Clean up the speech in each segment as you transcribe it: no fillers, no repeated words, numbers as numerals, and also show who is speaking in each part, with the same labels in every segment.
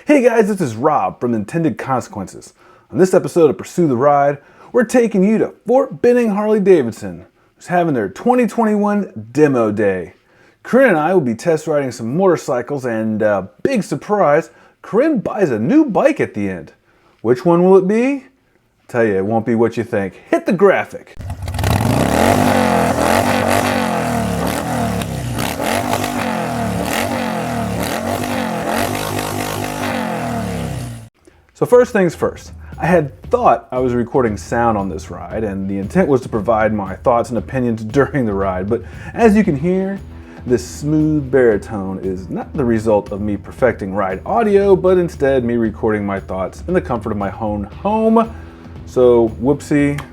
Speaker 1: Hey guys, this is Rob from Intended Consequences. On this episode of Pursue the Ride, we're taking you to Fort Benning Harley-Davidson, who's having their 2021 Demo Day. Corrine and I will be test riding some motorcycles and, big surprise, Corrine buys a new bike at the end. Which one will it be? I'll tell you, it won't be what you think. Hit the graphic. So first things first, I had thought I was recording sound on this ride, and the intent was to provide my thoughts and opinions during the ride, but as you can hear, this smooth baritone is not the result of me perfecting ride audio, but instead me recording my thoughts in the comfort of my own home. So whoopsie,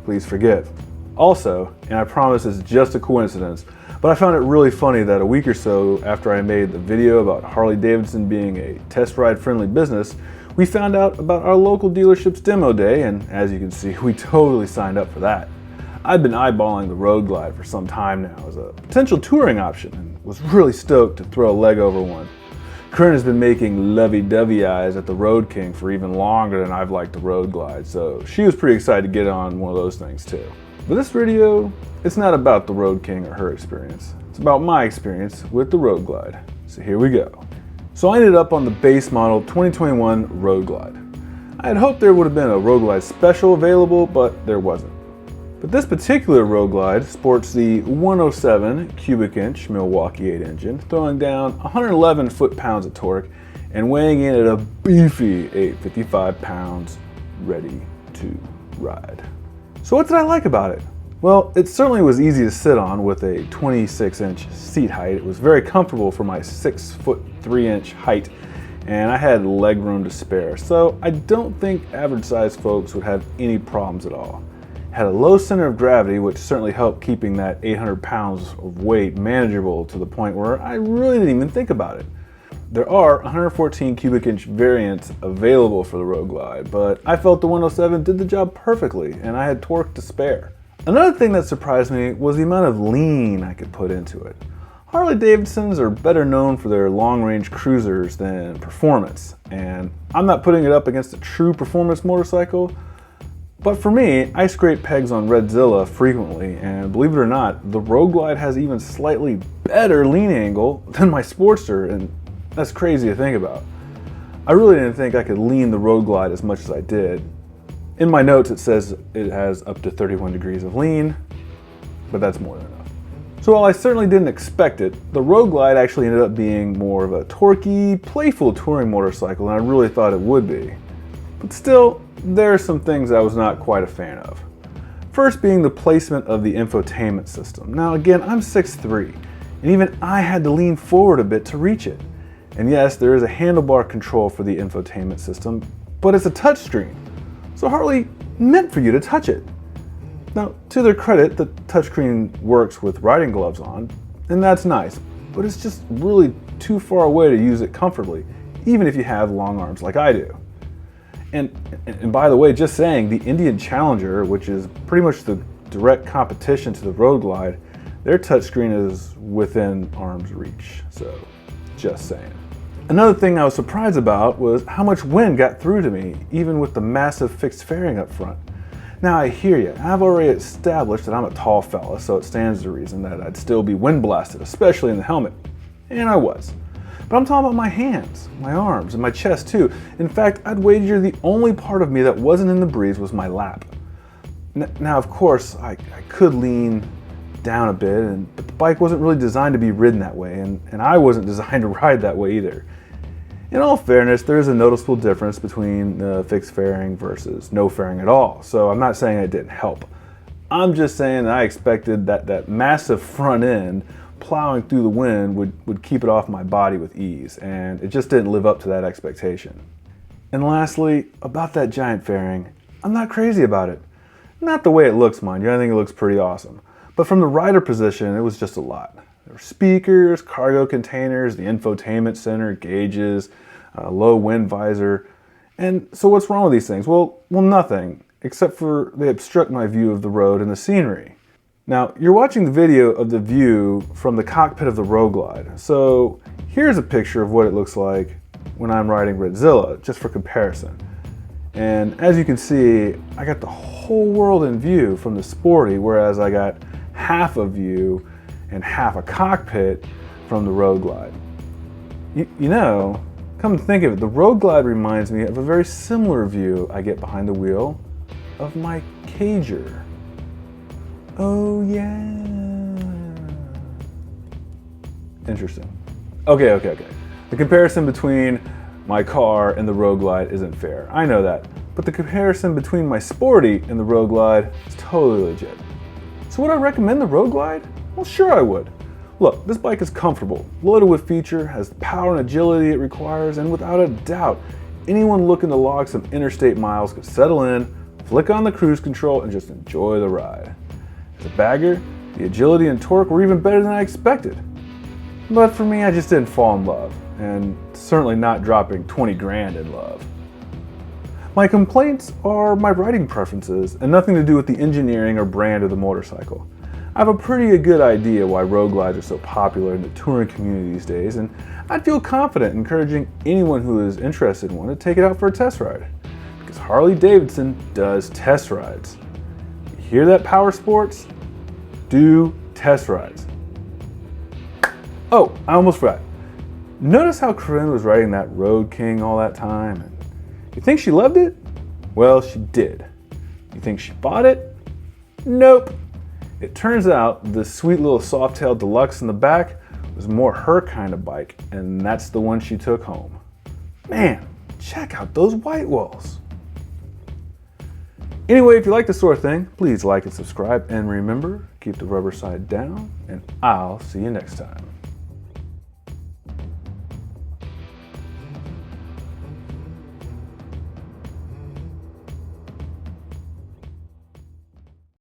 Speaker 1: please forgive. Also, and I promise it's just a coincidence, but I found it really funny that a week or so after I made the video about Harley-Davidson being a test ride friendly business, we found out about our local dealership's demo day, and as you can see, we totally signed up for that. I've been eyeballing the Road Glide for some time now as a potential touring option and was really stoked to throw a leg over one. Corrine has been making lovey-dovey eyes at the Road King for even longer than I've liked the Road Glide, so she was pretty excited to get on one of those things too. But this video, it's not about the Road King or her experience. It's about my experience with the Road Glide. So here we go. So I ended up on the base model 2021 Road Glide. I had hoped there would have been a Road Glide special available, but there wasn't. But this particular Road Glide sports the 107 cubic inch Milwaukee 8 engine, throwing down 111 foot-pounds of torque and weighing in at a beefy 855 pounds, ready to ride. So what did I like about it? Well, it certainly was easy to sit on with a 26-inch seat height. It was very comfortable for my 6'3" height, and I had leg room to spare. So I don't think average-sized folks would have any problems at all. It had a low center of gravity, which certainly helped keeping that 800 pounds of weight manageable to the point where I really didn't even think about it. There are 114 cubic inch variants available for the Road Glide, but I felt the 107 did the job perfectly, and I had torque to spare. Another thing that surprised me was the amount of lean I could put into it. Harley-Davidsons are better known for their long-range cruisers than performance, and I'm not putting it up against a true performance motorcycle, but for me, I scrape pegs on Redzilla frequently, and believe it or not, the Road Glide has even slightly better lean angle than my Sportster, and that's crazy to think about. I really didn't think I could lean the Road Glide as much as I did. In my notes it says it has up to 31 degrees of lean, but that's more than enough. So while I certainly didn't expect it, the Road Glide actually ended up being more of a torquey, playful touring motorcycle than I really thought it would be. But still, there are some things I was not quite a fan of. First being the placement of the infotainment system. Now again, I'm 6'3", and even I had to lean forward a bit to reach it. And yes, there is a handlebar control for the infotainment system, but it's a touchscreen. So Harley meant for you to touch it. Now, to their credit, the touchscreen works with riding gloves on, and that's nice, but it's just really too far away to use it comfortably, even if you have long arms like I do. And by the way, just saying, the Indian Challenger, which is pretty much the direct competition to the Road Glide, their touchscreen is within arm's reach, so just saying. Another thing I was surprised about was how much wind got through to me, even with the massive fixed fairing up front. Now I hear you, I've already established that I'm a tall fella, so it stands to reason that I'd still be wind blasted, especially in the helmet. And I was. But I'm talking about my hands, my arms, and my chest too. In fact, I'd wager the only part of me that wasn't in the breeze was my lap. Now of course, I could lean down a bit, but the bike wasn't really designed to be ridden that way, and I wasn't designed to ride that way either. In all fairness, there is a noticeable difference between fixed fairing versus no fairing at all, so I'm not saying it didn't help. I'm just saying that I expected that massive front end plowing through the wind would keep it off my body with ease, and it just didn't live up to that expectation. And lastly, about that giant fairing, I'm not crazy about it. Not the way it looks, mind you, I think it looks pretty awesome. But from the rider position, it was just a lot. There were speakers, cargo containers, the infotainment center, gauges, low wind visor. And so what's wrong with these things? Well, nothing, except for they obstruct my view of the road and the scenery. Now, you're watching the video of the view from the cockpit of the Road Glide. So here's a picture of what it looks like when I'm riding Redzilla, just for comparison. And as you can see, I got the whole world in view from the Sporty, whereas I got half a view and half a cockpit from the Road Glide. You know, come to think of it, the Road Glide reminds me of a very similar view I get behind the wheel of my Cager. Oh yeah. Interesting. Okay. The comparison between my car and the Road Glide isn't fair. I know that. But the comparison between my Sporty and the Road Glide is totally legit. So would I recommend the Road Glide? Well, sure I would. Look, this bike is comfortable, loaded with feature, has the power and agility it requires, and without a doubt, anyone looking to log some interstate miles could settle in, flick on the cruise control, and just enjoy the ride. As a bagger, the agility and torque were even better than I expected. But for me, I just didn't fall in love, and certainly not dropping 20 grand in love. My complaints are my riding preferences and nothing to do with the engineering or brand of the motorcycle. I have a pretty good idea why road glides are so popular in the touring community these days, and I'd feel confident encouraging anyone who is interested in one to take it out for a test ride. Because Harley-Davidson does test rides. You hear that, power sports? Do test rides. Oh, I almost forgot. Notice how Corrine was riding that Road King all that time? And you think she loved it? Well, she did. You think she bought it? Nope. It turns out this sweet little Softail Deluxe in the back was more her kind of bike, and that's the one she took home. Man, check out those white walls. Anyway, if you like this sort of thing, please like and subscribe, and remember, keep the rubber side down, and I'll see you next time.